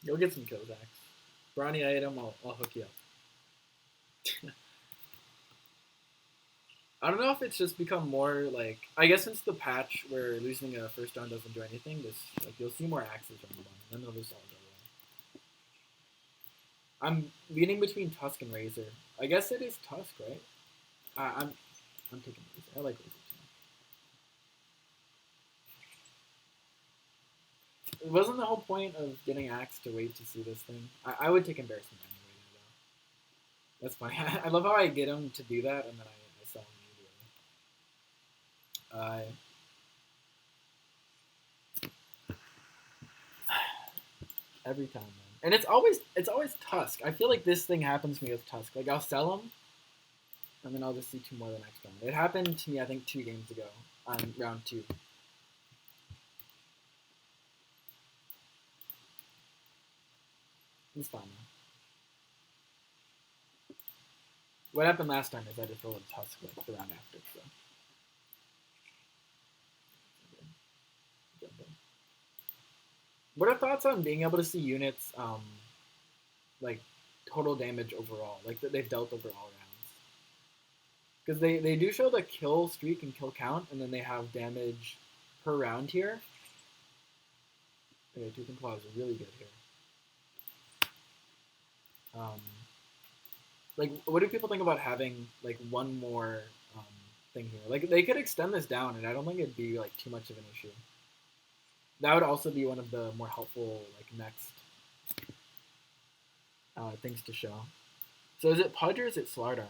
Go get some kills, Axe. Brawny item, I'll hook you up. I don't know if it's just become more like, I guess since the patch where losing a first round doesn't do anything, this like you'll see more axes on the bottom, then they'll just all go away. I'm leaning between Tusk and Razor. I guess it is Tusk, right? I'm taking Razor. I like Razor too. It wasn't the whole point of getting Axe to wait to see this thing. I would take Embarrassment anyway though. That's funny. I love how I get him to do that and then I sell him immediately. Every time, man. And it's always Tusk. I feel like this thing happens to me with Tusk. Like I'll sell him, and then I'll just see two more the next round. It happened to me, I think, 2 games ago on round 2. It's fine now. What happened last time is I just rolled a Tusk like the round after. So. What are thoughts on being able to see units like total damage overall, like that they've dealt over all rounds? Because they do show the kill streak and kill count, and then they have damage per round here. Okay, Tooth and Claw is really good here. Like, what do people think about having like one more thing here? Like, they could extend this down, and I don't think it'd be like too much of an issue. That would also be one of the more helpful like next things to show. So is it Pudge or is it Slardar?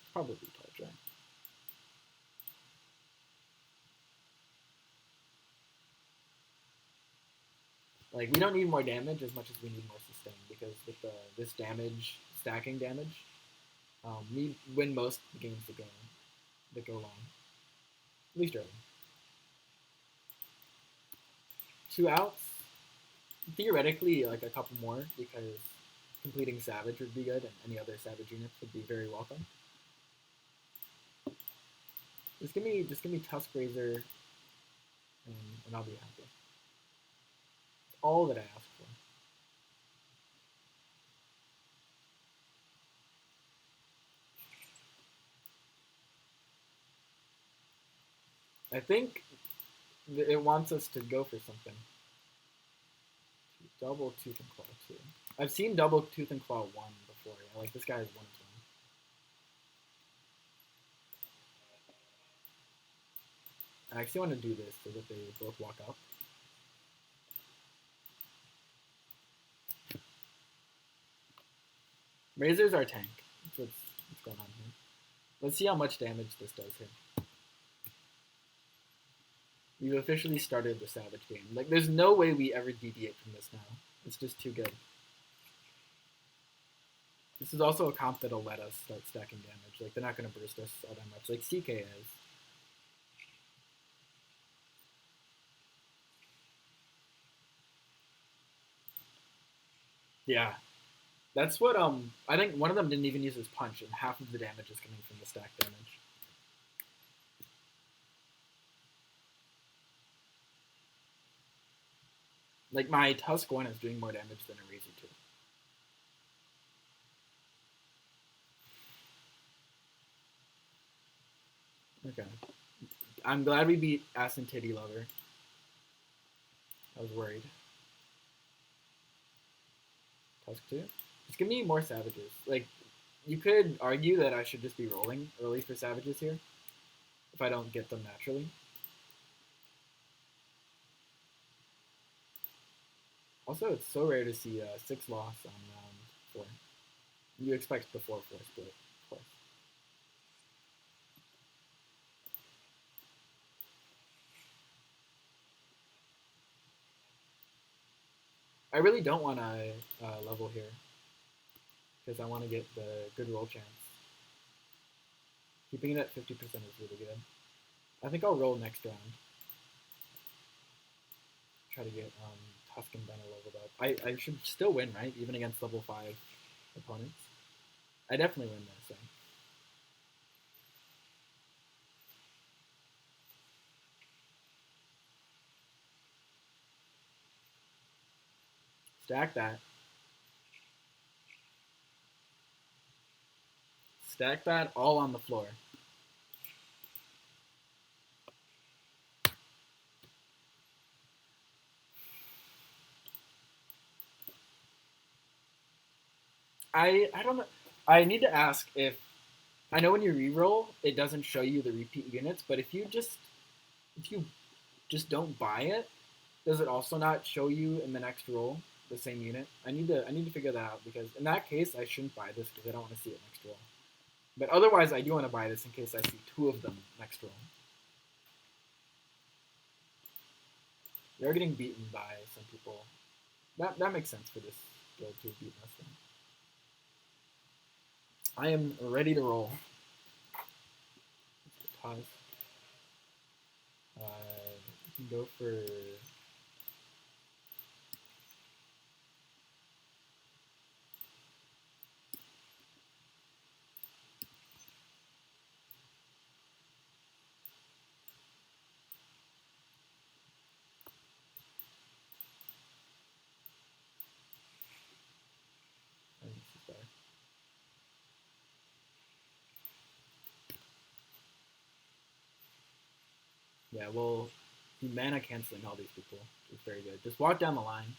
It's probably Pudge, right? Like, we don't need more damage as much as we need more sustain, because with this damage, stacking damage, we win most games that go long. At least early. 2 outs, theoretically, like a couple more, because completing Savage would be good, and any other Savage units would be very welcome. Just give me Tusk Razor, and I'll be happy. It's all that I ask for. I think it wants us to go for something. Double Tooth and Claw 2. I've seen double Tooth and Claw 1 before. Yeah, like this guy has 1 as well. I actually want to do this so that they both walk up. Razor's our tank. That's what's going on here. Let's see how much damage this does here. We've officially started the Savage game. Like, there's no way we ever deviate from this now. It's just too good. This is also a comp that'll let us start stacking damage. Like, they're not going to burst us all that much, like CK is. Yeah. That's what, I think one of them didn't even use his punch, and half of the damage is coming from the stack damage. Like, my Tusk 1 is doing more damage than a Razor 2. Okay. I'm glad we beat Ass and Titty Lover. I was worried. Tusk 2? Just give me more Savages. Like, you could argue that I should just be rolling early for Savages here, if I don't get them naturally. Also, it's so rare to see 6 loss on round 4. You expect the 4-4 split, of course. I really don't want to level here, because I want to get the good roll chance. Keeping it at 50% is really good. I think I'll roll next round. Try to get Tusk and Benna leveled up. I should still win, right? Even against level 5 opponents. I definitely win this thing. Stack that. Stack that all on the floor. I don't know. I need to ask if I know when you reroll, it doesn't show you the repeat units, but if you just don't buy it, does it also not show you in the next roll the same unit? I need to figure that out because in that case I shouldn't buy this because I don't want to see it next roll. But otherwise I do want to buy this in case I see two of them next roll. They're getting beaten by some people. That makes sense for this guild to have beaten us then. I am ready to roll. Pause. You can go for yeah, well, be mana canceling all these people is very good. Just walk down the line.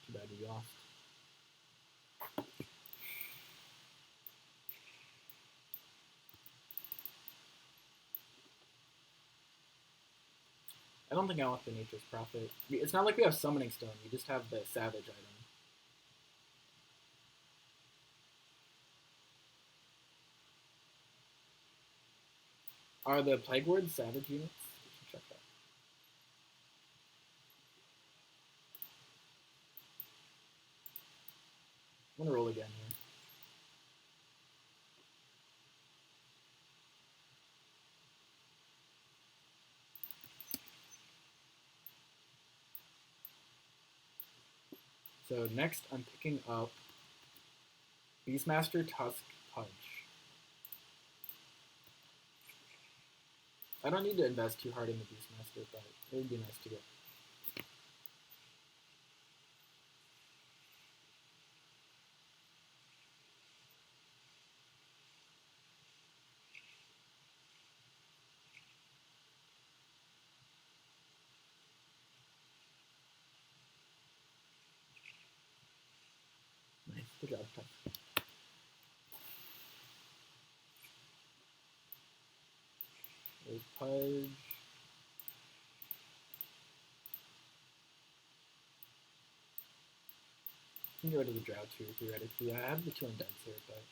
Too bad we lost. I don't think I want the Nature's Prophet. It's not like we have Summoning Stone. We just have the Savage item. Are the Plague Wards Savage units? We should check that. I'm gonna roll again here. So next, I'm picking up Beastmaster Tusk Punch. I don't need to invest too hard in the Beastmaster, but it would be nice to get. Nice, good job, Tusk. There's Pudge. I can get rid of the Drought too, theoretically. I have the two undeads here, but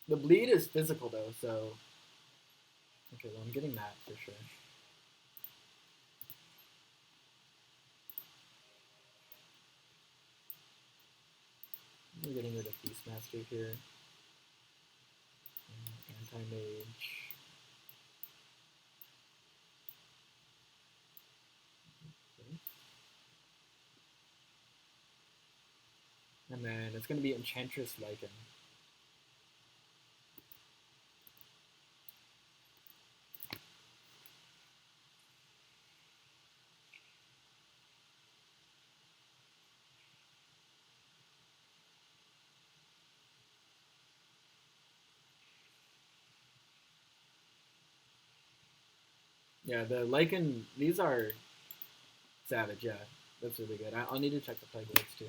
the bleed is physical though, so okay, well I'm getting that for sure. We're getting rid of Beastmaster here. Anti-Mage. Okay. And then it's going to be Enchantress Lycan. Yeah, the Lycan, these are Savage, yeah. That's really good. I'll need to check the Plague Wards too.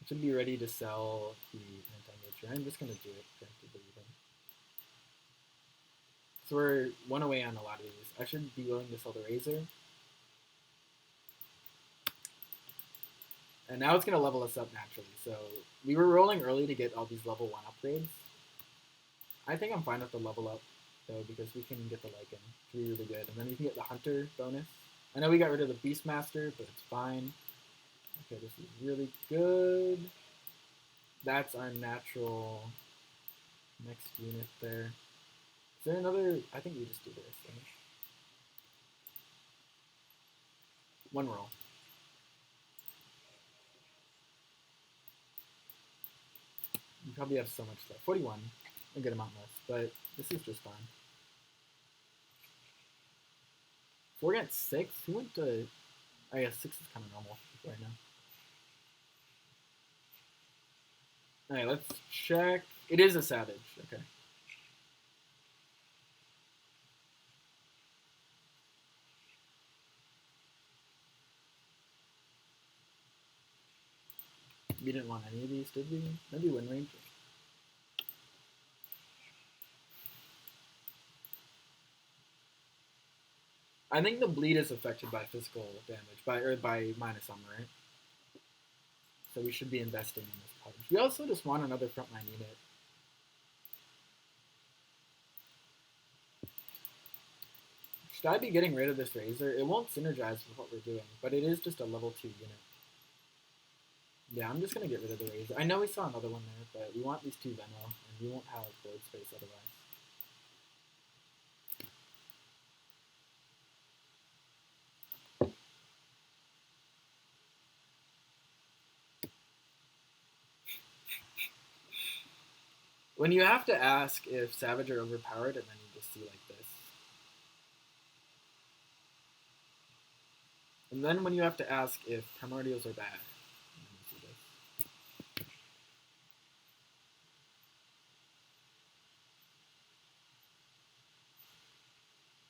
I should be ready to sell the Anti-Nature. I'm just going to do it preemptively even. So we're one away on a lot of these. I should be willing to sell the Razor. And now it's going to level us up naturally. So we were rolling early to get all these level 1 upgrades. I think I'm fine with the level up, though, because we can get the Lycan. It's really, really good. And then we can get the Hunter bonus. I know we got rid of the Beastmaster, but it's fine. Okay, this is really good. That's our natural next unit there. Is there another? I think we just do this. Right? One roll. You probably have so much stuff. 41, a good amount less, but this is just fine. 4 against 6? Who went to... I guess 6 is kind of normal right now. Alright, let's check. It is a Savage. Okay. We didn't want any of these, did we? Maybe Wind Ranger. I think the bleed is affected by physical damage, by minus armor, right? So we should be investing in this punch. We also just want another frontline unit. Should I be getting rid of this Razor? It won't synergize with what we're doing, but it is just a level 2 unit. Yeah, I'm just going to get rid of the Razor. I know we saw another one there, but we want these 2 Veno, and we won't have board space otherwise. When you have to ask if Savage are overpowered, and then you just see like this. And then when you have to ask if Primordials are bad, and then you see this.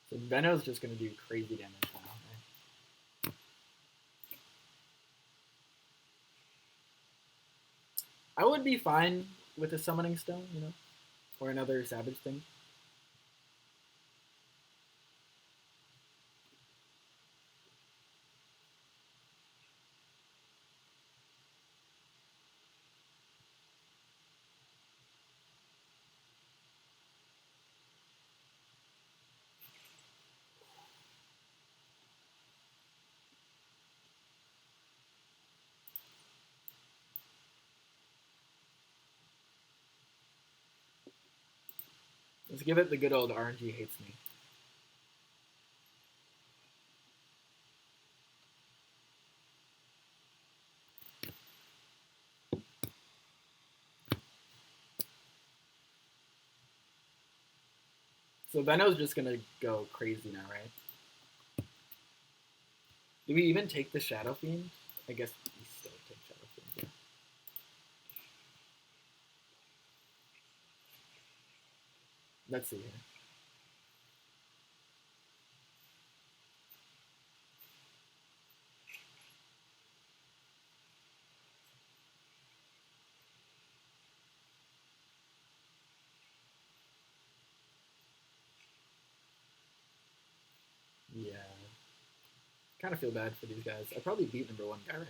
So Veno's just going to do crazy damage now. Right? I would be fine with a Summoning Stone, you know, or another Savage thing. Let's give it the good old RNG hates me. So Veno's just gonna go crazy now, right? Do we even take the Shadow Fiend? I guess we still take Shadow Fiend, yeah. Let's see here. Yeah. Kind of feel bad for these guys. I probably beat number 1 guy, right?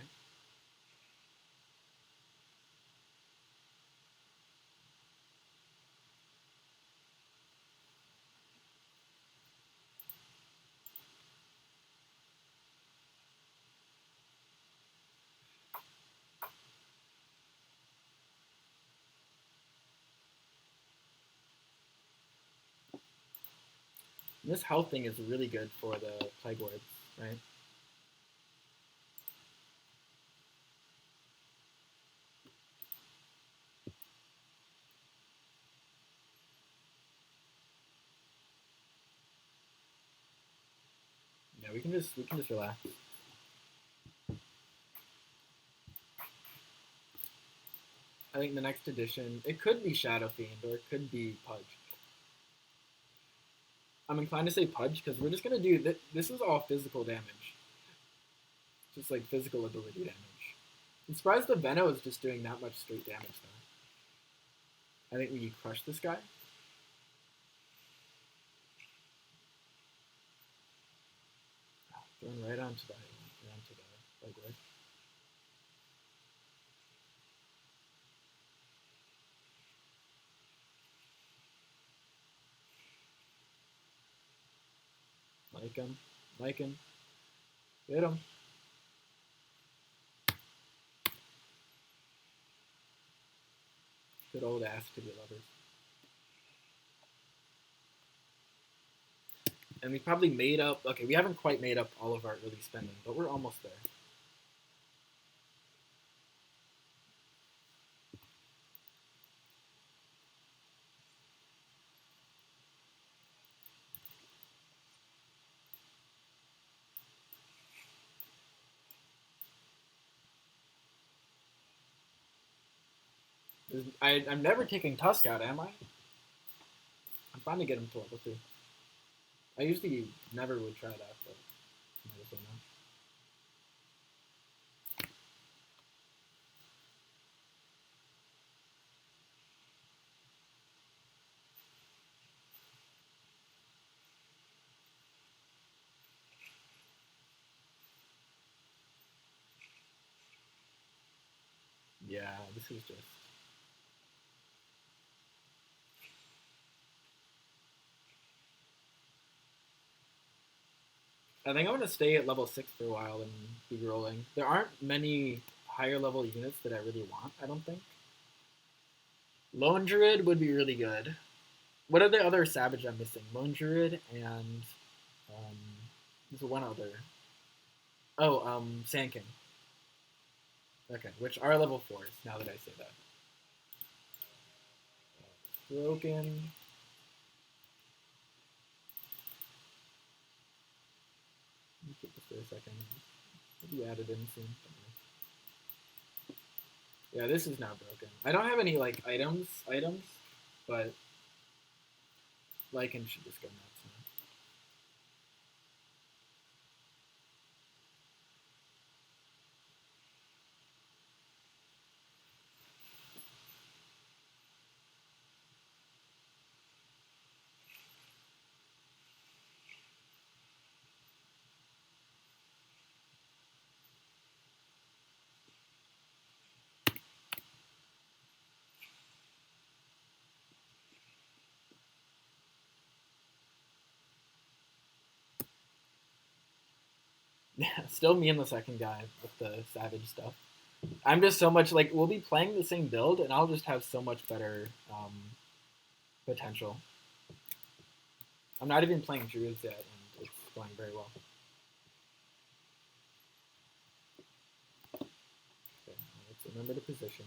And this health thing is really good for the Plague Wards, right? Yeah, we can just relax. I think the next edition, it could be Shadow Fiend or it could be Pudge. I'm inclined to say Pudge because we're just gonna do this is all physical damage, just like physical ability damage. I'm surprised the Veno is just doing that much straight damage though. I think we crush this guy. Thrown right onto the Plague Ward. Lycan, get him. Good old ass to be lovers. And we probably made up. Okay, we haven't quite made up all of our early spending, but we're almost there. I'm never taking Tusk out, am I? I'm trying to get him to level 2. I usually never would try that, but might as well now. Yeah, this is just... I think I'm going to stay at level 6 for a while and be rolling. There aren't many higher level units that I really want, I don't think. Lone Druid would be really good. What are the other Savage I'm missing? Lone Druid and... Um, there's one other. Oh, Sand King. Okay, which are level 4s, now that I say that. Broken. Let me keep this for a second. Maybe add it in soon. Yeah, this is now broken. I don't have any like items, but Lycan should just go nuts now. Yeah, still me and the second guy with the Savage stuff. I'm just so much like we'll be playing the same build, and I'll just have so much better potential. I'm not even playing Druids yet, and it's going very well. Okay, let's remember the position.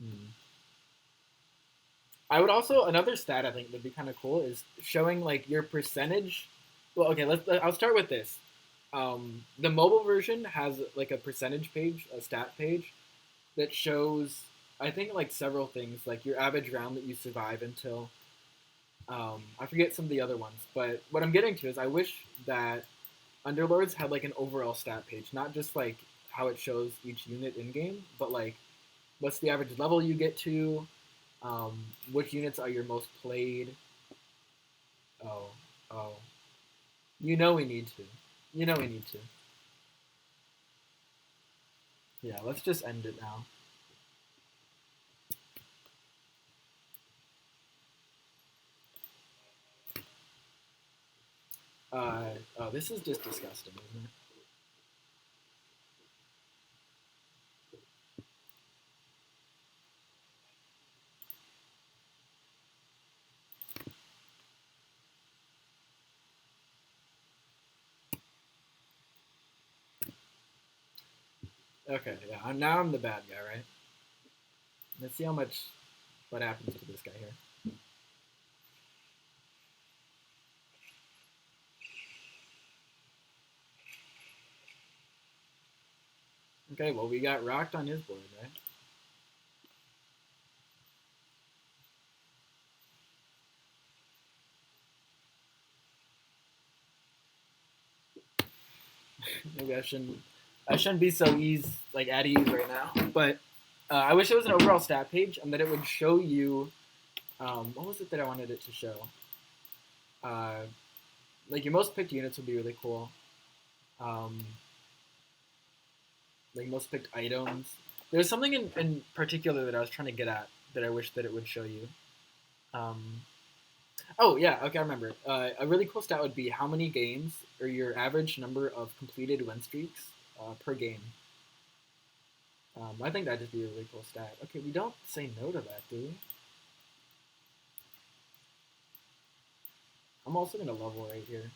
Hmm. I would also another stat I think would be kind of cool is showing like your percentage. Well, okay, I'll start with this. The mobile version has like a percentage page, a stat page that shows I think like several things like your average round that you survive until. I forget some of the other ones, but what I'm getting to is I wish that Underlords had like an overall stat page, not just like how it shows each unit in game, but like what's the average level you get to, which units are your most played. Oh, oh, you know we need to. You know we need to. Yeah, let's just end it now. Oh, this is just disgusting, isn't it? Okay, yeah. Now I'm the bad guy, right? Let's see what happens to this guy here. Okay, well we got rocked on his board, right? Maybe I shouldn't be so like at ease right now. But I wish it was an overall stat page and that it would show you. What was it that I wanted it to show? Uh, like your most picked units would be really cool. Um, like most picked items. There's something in particular that I was trying to get at that I wish that it would show you. Um, oh yeah, okay, I remember. A really cool stat would be how many games or your average number of completed win streaks per game. I think that'd just be a really cool stat. Okay, we don't say no to that, do we? I'm also gonna level right here.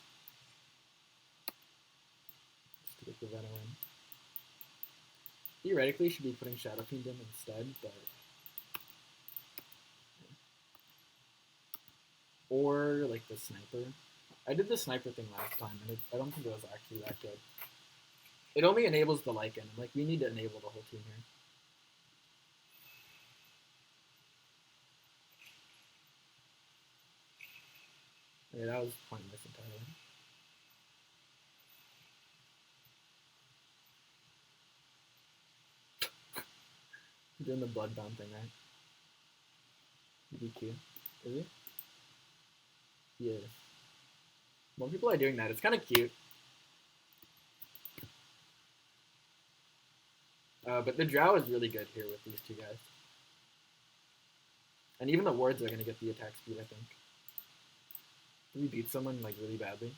to get the Venom in. Theoretically, should be putting Shadow Fiend in instead, but or like the sniper. I did the sniper thing last time, and I don't think it was actually that good. It only enables the Lycan, and like we need to enable the whole team here. Yeah, that was pointless entirely. You're doing the bloodbound thing, right? DQ. Is he? Yeah. More people are doing that. It's kind of cute. But the Drow is really good here with these two guys. And even the wards are going to get the attack speed, I think. Did we beat someone like really badly?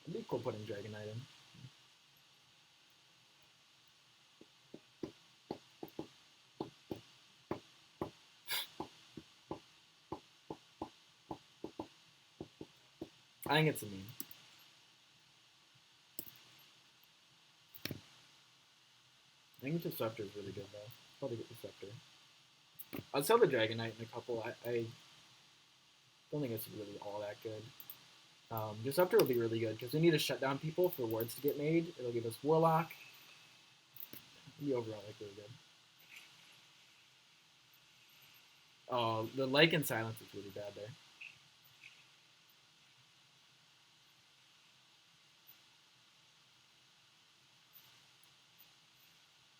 It'd be cool putting Dragon Knight in. I think it's a meme. I think Disruptor is really good though. Probably get Disruptor. I'll sell the Dragon Knight in a couple. I don't think it's really all that good. Disruptor will be really good because we need to shut down people for wards to get made. It'll give us Warlock. It'll be overall like really good. Oh, the Lycan silence is really bad there.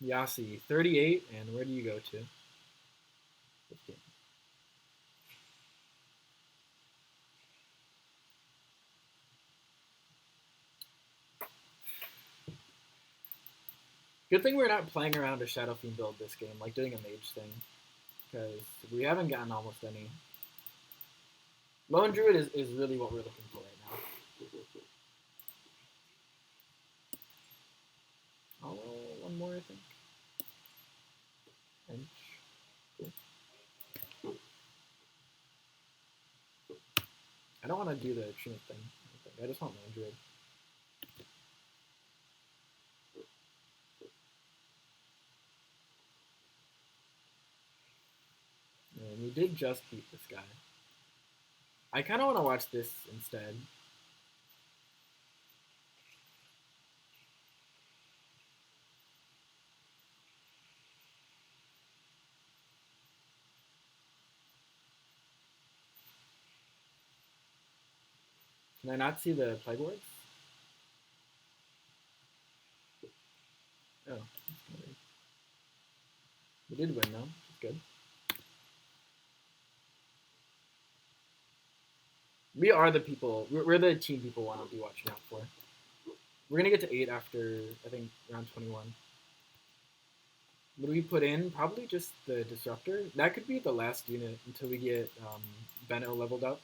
Yasi, 38, and where do you go to? 15. Good thing we're not playing around a Shadow Fiend build this game, like doing a mage thing, because we haven't gotten almost any. Lone Druid is really what we're looking for right now. Oh, one more, I think. Bench. Cool. I don't want to do the Trinit thing. I just want Lone Druid. And we did just beat this guy. I kind of want to watch this instead. Can I not see the Plague Wards? Oh, we did win though. That's good. We are the people. We're the team people want to be watching out for. We're gonna get to 8 after I think round 21. What do we put in? Probably just the Disruptor. That could be the last unit until we get Benno leveled up.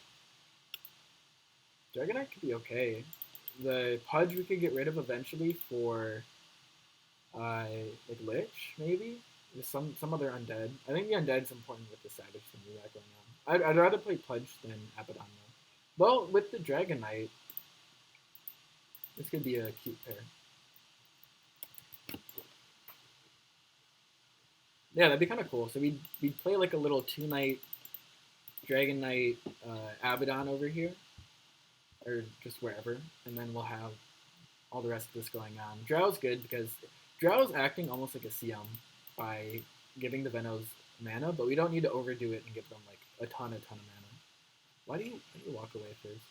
Dragonite could be okay. The Pudge we could get rid of eventually for like Lich, maybe? There's some other undead. I think the undead's important with the Savage thing we got going on. I'd rather play Pudge than Abaddon though. Well, with the Dragon Knight, this could be a cute pair. Yeah, that'd be kind of cool. So we'd play like a little 2-night Dragon Knight Abaddon over here, or just wherever, and then we'll have all the rest of this going on. Drow's good because Drow's acting almost like a CM by giving the Venos mana, but we don't need to overdo it and give them like a ton of mana. Why do you walk away first?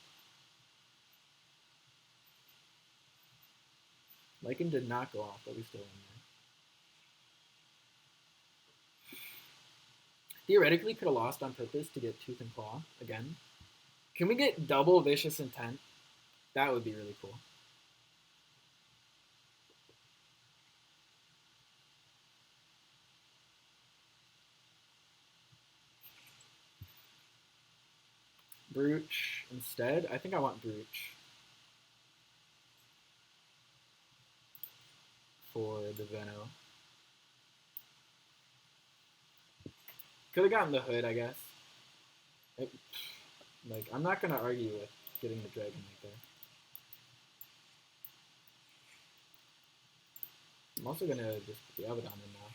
Lycan did not go off, but we still win there. Theoretically, could have lost on purpose to get Tooth and Claw again. Can we get double Vicious Intent? That would be really cool. Brooch instead. I think I want Brooch for the Veno. Could have gotten the hood, I guess. It, like, I'm not gonna argue with getting the dragon right there. I'm also gonna just put the Abaddon in now.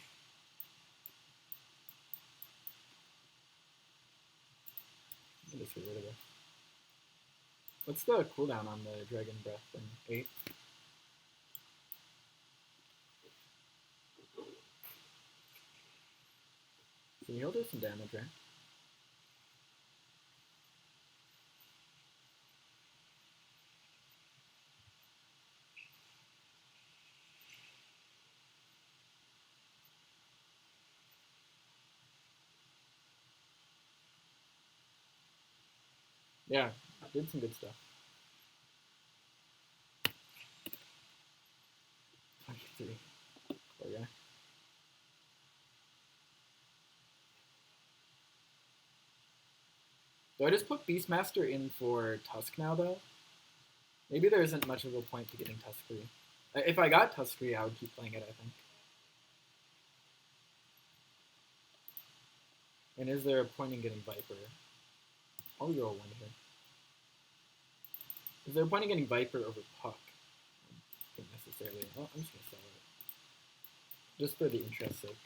I'll just get rid of it. What's the cooldown on the Dragon Breath thing? 8? So he'll do some damage, right? Yeah, did some good stuff. 23. Poor guy. Do I just put Beastmaster in for Tusk now, though? Maybe there isn't much of a point to getting Tuskry. If I got Tuskry, I would keep playing it, I think. And is there a point in getting Viper? I'll go one here. Is there a point in getting Viper over Puck? I don't think necessarily. Oh, I'm just going to sell it. Just for the interest sake.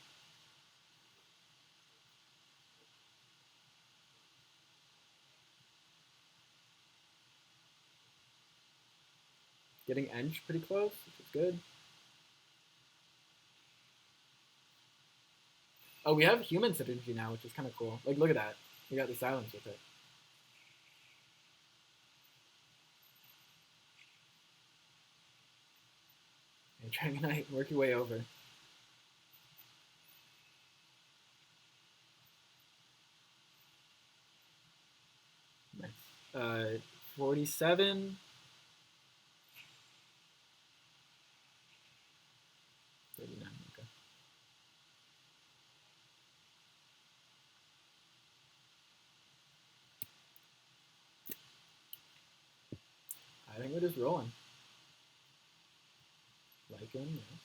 Getting Ench pretty close, which is good. Oh, we have human synergy now, which is kind of cool. Like, look at that. We got the silence with it. And Dragonite, work your way over. Nice. 47. 39, okay. I think we're just rolling. Lycan, yeah.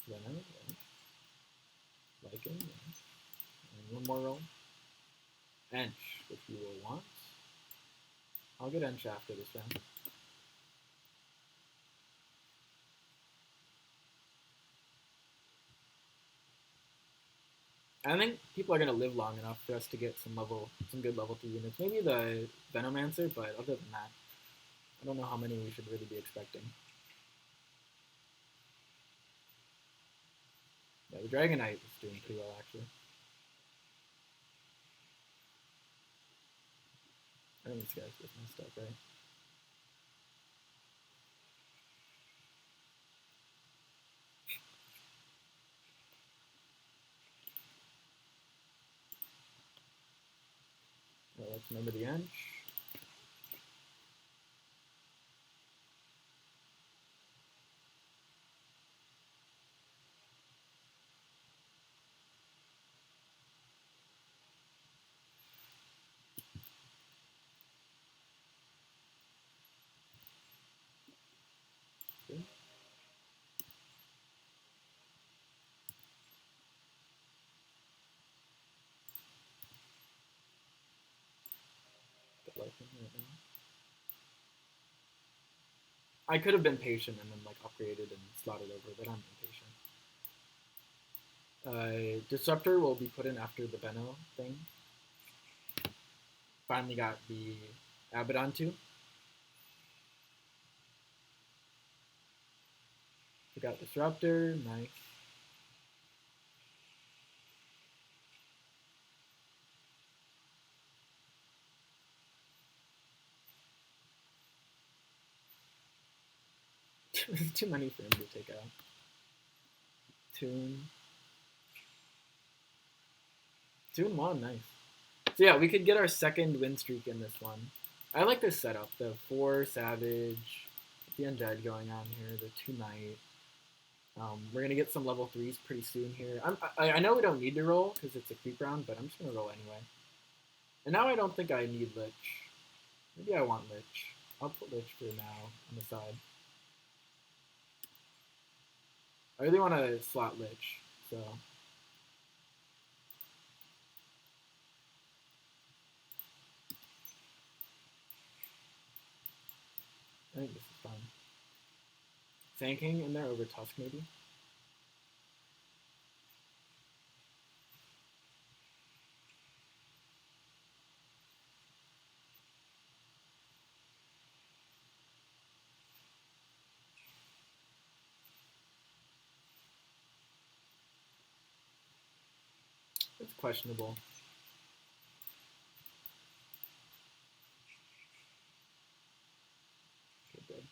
Venom, yeah. Lycan, yeah. And one more roll. Ench, which you will want. I'll get Ench after this round. I think people are going to live long enough for us to get some good level 3 units. Maybe the Venomancer, but other than that, I don't know how many we should really be expecting. Yeah, the Dragonite is doing pretty well, actually. I think this guy's just messed up, right? Well, let's remember the Ench. Good. Right now. I could have been patient and then like upgraded and slotted over, but I'm impatient. Disruptor will be put in after the Beno thing. Finally got the Abaddon too. We got Disruptor, nice. There's too many for him to take out. Tune 1, nice. So yeah, we could get our second win streak in this one. I like this setup. The 4 Savage, the Undead going on here, the 2 Knight. We're going to get some level 3s pretty soon here. I know we don't need to roll because it's a creep round, but I'm just going to roll anyway. And now I don't think I need Lich. Maybe I want Lich. I'll put Lich for now on the side. I really want to slot Lich, so I think this is fine. Sand King in there over Tusk maybe. It's questionable. Okay, good.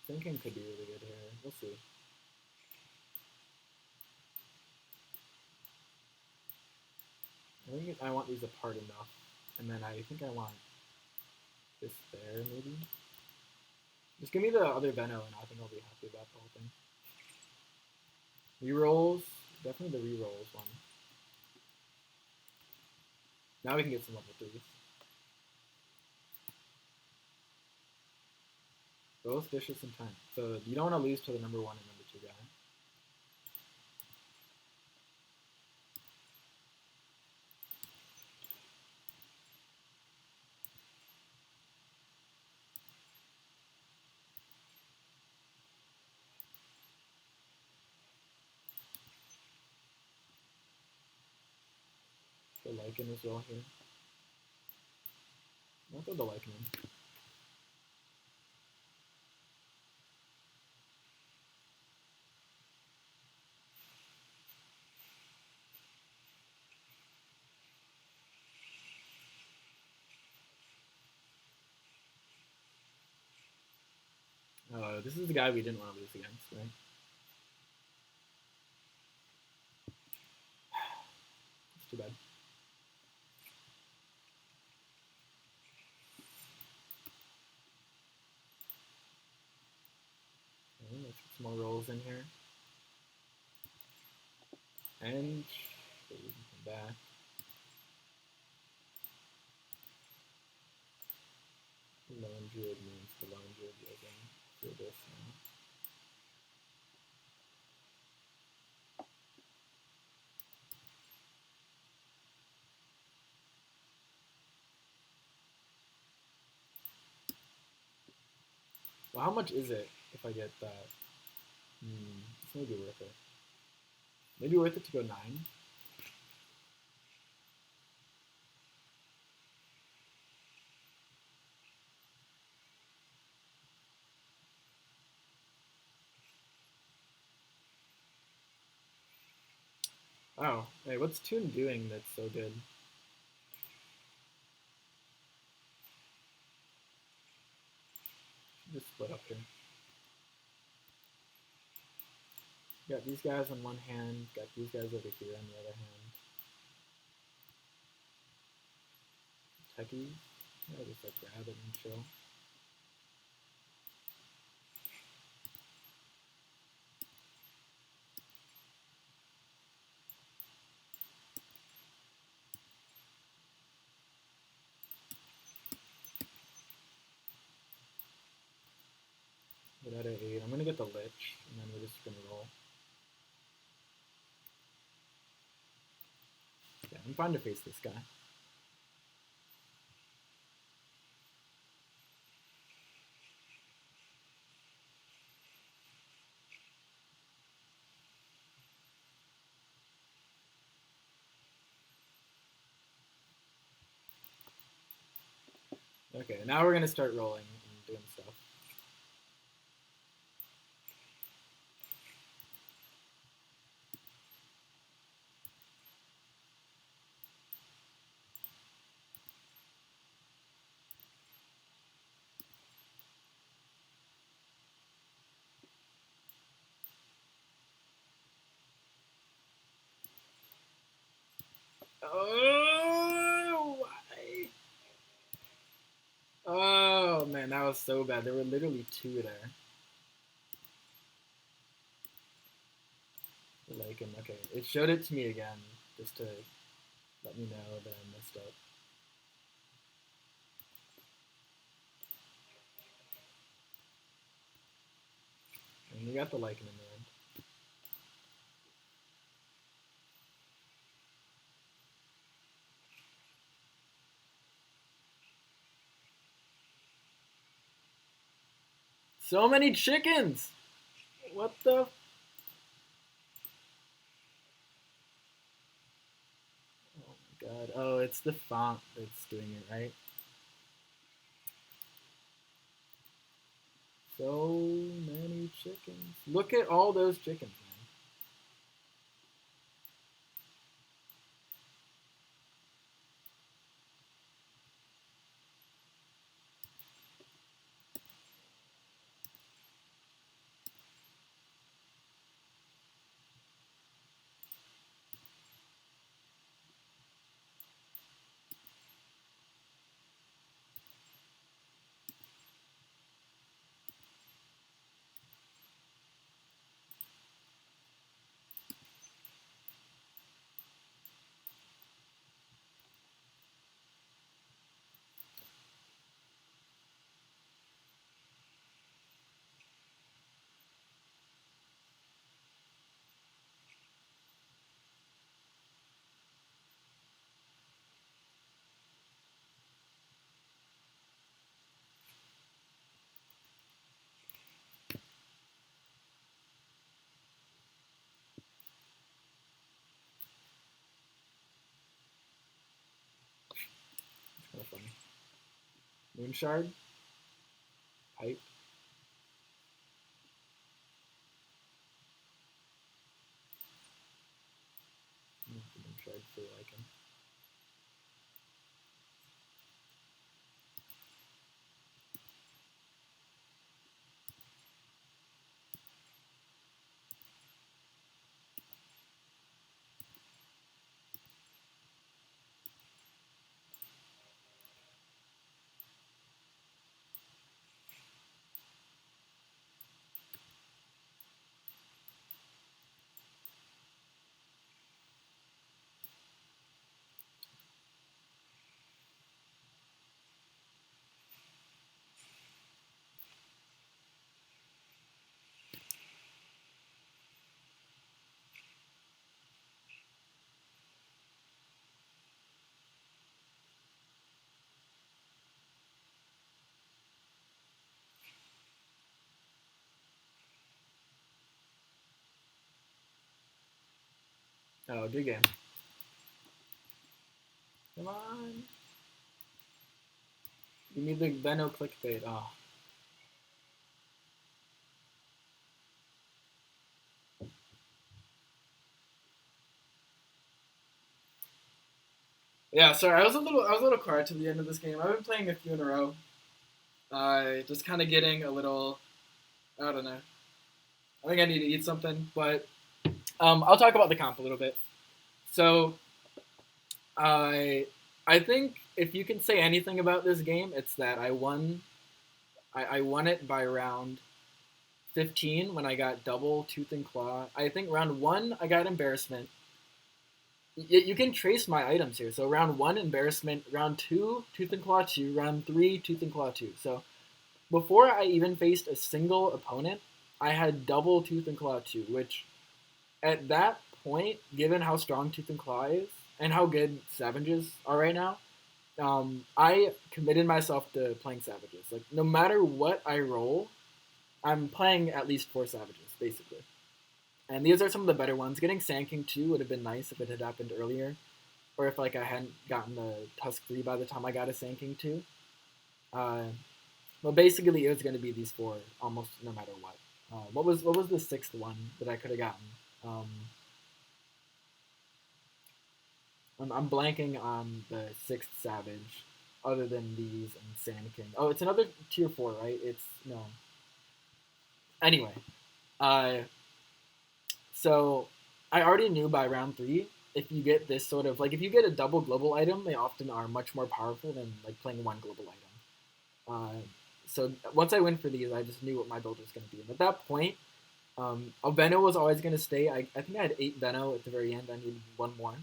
Sand King could be really good here. We'll see. I think I want these apart enough, and then I think I want this there maybe. Just give me the other Veno, and I think I'll be happy about the whole thing. Rerolls, definitely the rerolls one. Now we can get some level 3s. Both vicious and time. So you don't want to lose to the number 1 and number 2 guy. The Lycan as well here. I'll throw the Lycan in. This is the guy we didn't want to lose against, right? It's too bad. Okay, let's get some more rolls in here. And so we can come back. The Lone Druid means the Lone Druid goes in through this now. Well, how much is it if I get that? It's maybe worth it. Maybe worth it to go 9. Oh, hey, what's Toon doing that's so good? Just split up here. Got these guys on one hand, got these guys over here on the other hand. Techies. Yeah, just like grab it and chill. Get out of 8. I'm gonna get the Lich, and then we're just gonna roll. Yeah, I'm fine to face this guy. Okay, now we're gonna start rolling and doing stuff. Oh, why? Oh man, that was so bad. There were literally 2 there. Lycan, okay. It showed it to me again, just to let me know that I messed up. And you got the Lycan in the end. So many chickens! What the? Oh my god. Oh, it's the font that's doing it, right? So many chickens. Look at all those chickens, man. It's kind of funny. Moonshard? Pipe? Moonshard for Lycan. Oh, good game. Come on. You need the Venno clickbait. Oh. Yeah, sorry. I was a little quiet to the end of this game. I've been playing a few in a row. Just kind of getting a little. I don't know. I think I need to eat something, but I'll talk about the comp a little bit. So I I think if you can say anything about this game, it's that I won. I won it by round 15 when I got double tooth and claw. I think round one I got embarrassment. You can trace my items here. So round one embarrassment, round two tooth and claw two, round three tooth and claw two. So before I even faced a single opponent, I had double tooth and claw two, which at that point, given how strong tooth and claw is and how good savages are right now, I committed myself to playing savages. Like no matter what I roll, I'm playing at least four savages basically. And these are some of the better ones. Getting Sand King 2 would have been nice if it had happened earlier, or if like I hadn't gotten the Tusk 3 by the time I got a Sand King 2. Uh, but basically, it was going to be these four almost no matter what. What was the sixth one that I could have gotten? Um, I'm blanking on the sixth Savage, other than these and Sand King. Oh, it's another tier 4, right? It's no. Anyway, uh, so I already knew by round 3 if you get this sort of like if you get a double global item, they often are much more powerful than like playing one global item. So once I went for these, I just knew what my build was going to be. And at that point, a Venno was always going to stay. I think I had 8 Venno at the very end. I needed one more.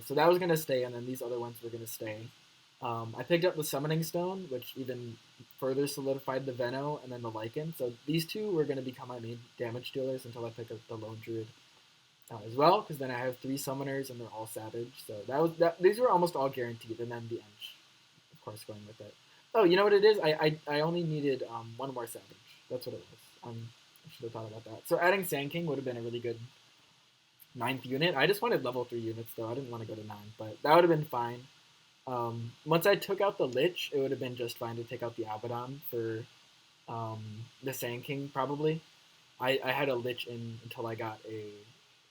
So that was going to stay, and then these other ones were going to stay. I picked up the Summoning Stone, which even further solidified the Veno and then the Lycan. So these two were going to become my main damage dealers until I pick up the Lone Druid as well, because then I have 3 summoners and they're all Savage. So that. These were almost all guaranteed, and then the Ench, of course, going with it. Oh, you know what it is? I only needed 1 more Savage. That's what it was. I should have thought about that. So adding Sand King would have been a really good 9th unit. I just wanted level 3 units, though. I didn't want to go to 9, but that would have been fine. Once I took out the Lich, it would have been just fine to take out the Abaddon for the Sand King, probably. I had a Lich in until I got a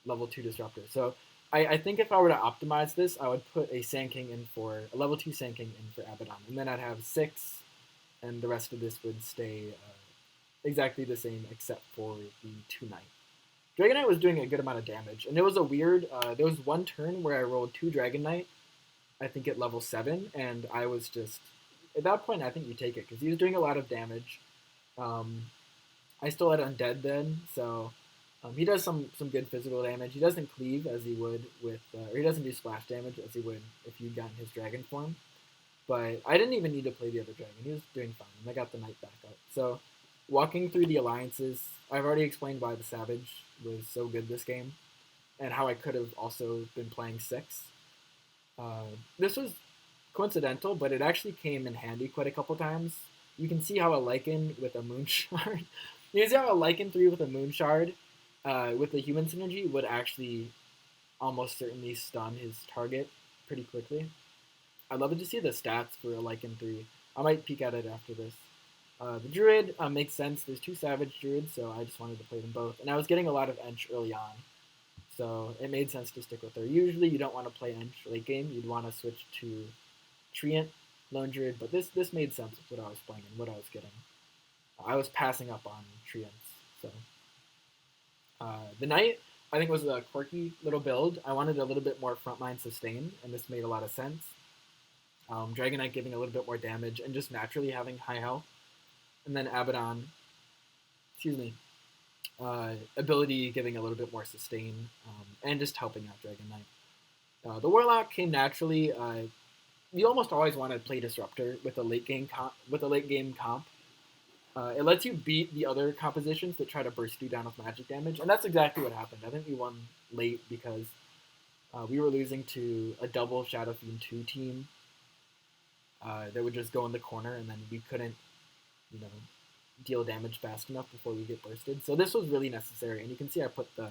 level 2 Disruptor. So I think if I were to optimize this, I would put a Sand King in for a level 2 Sand King in for Abaddon, and then I'd have 6, and the rest of this would stay exactly the same except for the 2 Knight. Dragon Knight was doing a good amount of damage, and it was a weird. There was one turn where I rolled 2 Dragon Knight, I think at level 7, and I was just at that point. I think you take it because he was doing a lot of damage. I still had Undead then, so he does some good physical damage. He doesn't cleave as he would with, or he doesn't do splash damage as he would if you'd gotten his dragon form. But I didn't even need to play the other dragon. He was doing fine, and I got the knight back up. So walking through the alliances, I've already explained why the Savage was so good this game, and how I could have also been playing 6. This was coincidental, but it actually came in handy quite a couple times. You can see how a Lycan with a Moon Shard, you can see how a Lycan 3 with a Moon Shard with the human synergy would actually almost certainly stun his target pretty quickly. I'd love to see the stats for a Lycan 3. I might peek at it after this. The Druid makes sense. There's 2 Savage Druids, so I just wanted to play them both. And I was getting a lot of Ench early on, so it made sense to stick with her. Usually you don't want to play Ench late game. You'd want to switch to Treant, Lone Druid, but this made sense with what I was playing and what I was getting. I was passing up on Treants, so... the Knight, I think, was a quirky little build. I wanted a little bit more frontline sustain, and this made a lot of sense. Dragon Knight giving a little bit more damage and just naturally having high health. And then Abaddon, ability giving a little bit more sustain, and just helping out Dragon Knight. The Warlock came naturally. You almost always want to play Disruptor with a late game comp. It lets you beat the other compositions that try to burst you down with magic damage, and that's exactly what happened. I think we won late because we were losing to a double Shadow Fiend 2 team that would just go in the corner, and then we couldn't, deal damage fast enough before we get bursted. So this was really necessary, and you can see I put the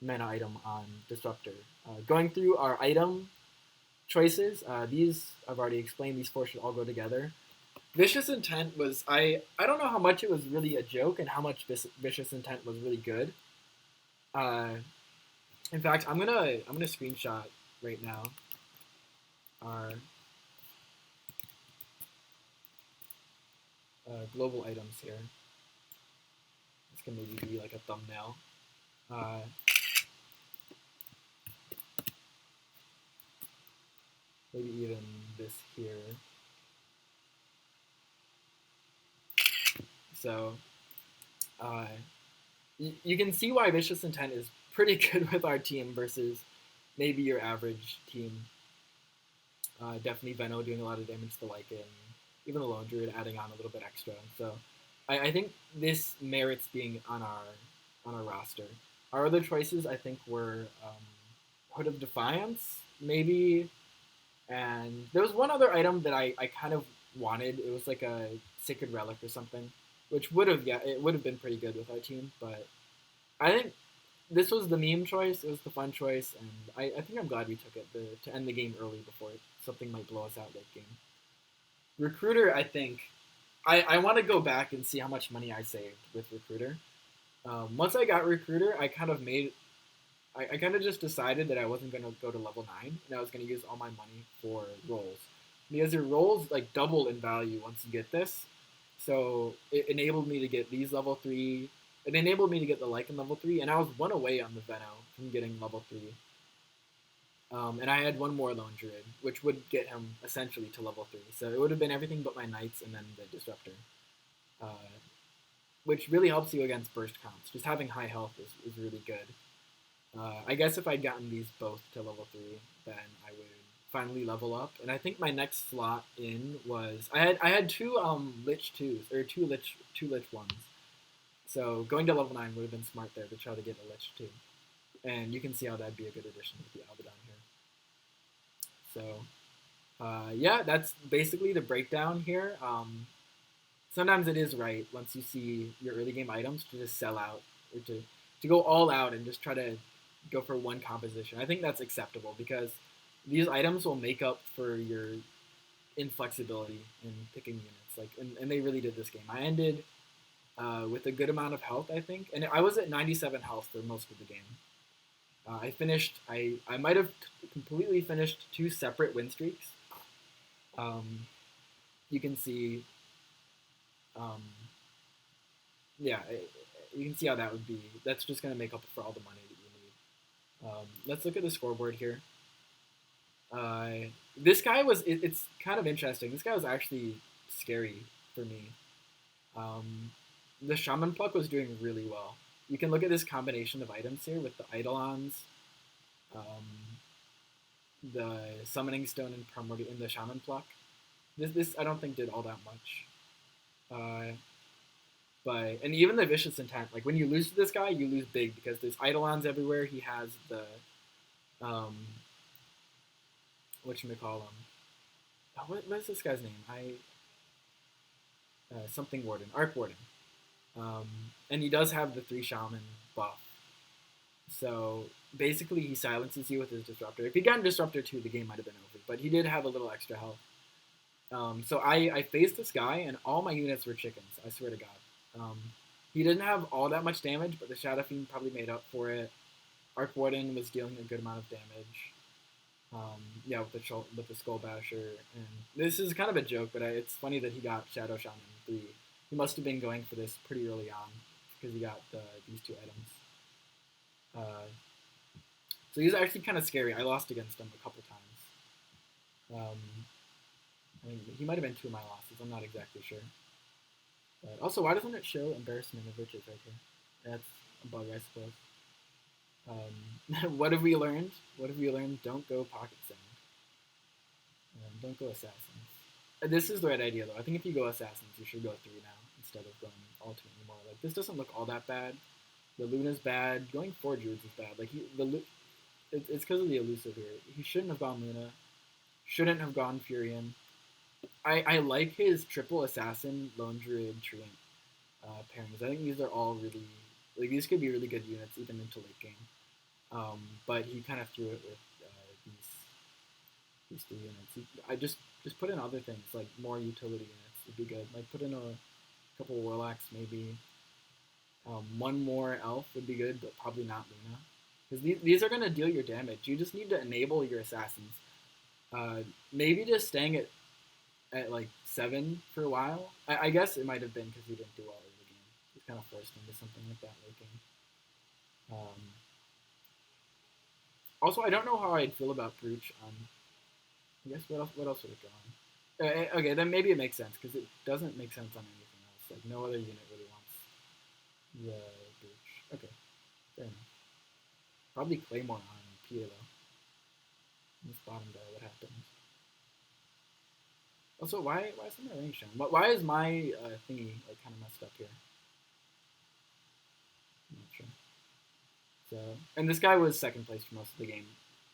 mana item on Disruptor. Going through our item choices, these I've already explained. These 4 should all go together. Vicious Intent was, I don't know how much it was really a joke and how much Vicious Intent was really good. In fact, I'm gonna screenshot right now our global items here. This can maybe be like a thumbnail. Maybe even this here. So you can see why Vicious Intent is pretty good with our team versus maybe your average team. Definitely Veno doing a lot of damage to Lycan, even the Lone Druid adding on a little bit extra. So I think this merits being on our roster. Our other choices, I think, were Hood of Defiance, maybe, and there was one other item that I kind of wanted. It was like a Sacred Relic or something, which would have been pretty good with our team. But I think this was the meme choice. It was the fun choice, and I think I'm glad we took it to end the game early before something might blow us out late game. Recruiter, I think, I want to go back and see how much money I saved with Recruiter. Once I got Recruiter, I kind of just decided that I wasn't going to go to level 9, and I was going to use all my money for rolls. Because your rolls like double in value once you get this. So it enabled me to get these level 3. It enabled me to get the Lycan level 3, and I was 1 away on the Veno from getting level 3. And I had 1 more Lone Druid, which would get him essentially to level 3. So it would have been everything but my Knights and then the Disruptor. Which really helps you against burst comps. Just having high health is really good. I guess if I'd gotten these both to level 3, then I would... If finally level up. And I think my next slot in was I had two Lich twos or two Lich ones. So going to level 9 would have been smart there to try to get a Lich 2. And you can see how that'd be a good addition with the Abaddon here. So, yeah, that's basically the breakdown here. Sometimes it is right once you see your early game items to just sell out or to go all out and just try to go for one composition. I think that's acceptable because these items will make up for your inflexibility in picking units. Like, and they really did this game. I ended with a good amount of health, I think, and I was at 97 health for most of the game. I finished. I might have completely finished two separate win streaks. You can see. Yeah, you can see how that would be. That's just going to make up for all the money that you need. Let's look at the scoreboard here. This guy was. It's kind of interesting. This guy was actually scary for me. The Shaman Pluck was doing really well. You can look at this combination of items here with the Eidolons, the Summoning Stone and Primordial, and the Shaman Pluck. This I don't think did all that much. But and even the Vicious Intent, like when you lose to this guy, you lose big because there's Eidolons everywhere. He has the whatchamacallem. Oh, what is this guy's name? Something Warden, Arc Warden. And he does have the 3 Shaman buff. So basically he silences you with his Disruptor. If he'd gotten Disruptor 2, the game might have been over. But he did have a little extra health. So I faced this guy, and all my units were chickens, I swear to God. He didn't have all that much damage, but the Shadow Fiend probably made up for it. Arc Warden was dealing a good amount of damage. Yeah, with the Skull Basher. And this is kind of a joke, but it's funny that he got Shadow Shaman 3. He must have been going for this pretty early on because he got these 2 items. So he's actually kind of scary. I lost against him a couple times. I mean, he might have been 2 of my losses. I'm not exactly sure. But also, why doesn't it show Embarrassment of Riches right here? That's a bug, I suppose. What have we learned? What have we learned? Don't go Pocket Sand. Don't go Assassins. This is the right idea, though. I think if you go Assassins, you should go 3 now instead of going all 2 anymore. Like, this doesn't look all that bad. The Luna's bad. Going 4 Druids is bad. Like, it's because of the elusive here. He shouldn't have gone Luna. Shouldn't have gone Furion. I like his triple Assassin, Lone Druid, Treant pairings. I think these are all really... Like, these could be really good units, even into late game. But he kind of threw it with these 3 units. I just put in other things, like more utility units would be good. Like, put in a couple Warlocks, maybe. 1 more Elf would be good, but probably not Luna. Because these are going to deal your damage. You just need to enable your Assassins. Maybe just staying at like 7 for a while. I guess it might have been because he didn't do well in the game. He's kind of forced into something like that late game. Also, I don't know how I'd feel about Brooch on... I guess what else would it go on? Okay, then maybe it makes sense, because it doesn't make sense on anything else. Like, no other unit really wants the Brooch. Okay, fair enough. Probably Claymore on Pia, though. This bottom guy, what happened? Also, why is my range shown? Why is my thingy like kind of messed up here? I'm not sure. So, and this guy was 2nd place for most of the game.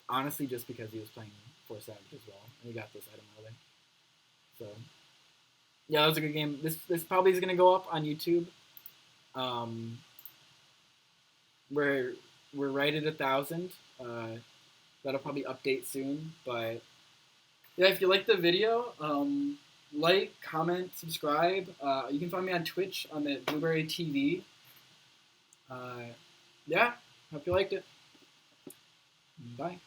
Honestly, just because he was playing 4 Savage as well, and he got this item early. So, yeah, that was a good game. This probably is gonna go up on YouTube. We're right at 1,000. That'll probably update soon, but yeah, if you like the video, like, comment, subscribe. You can find me on Twitch on the Blueberry TV. Yeah, hope you liked it. Bye.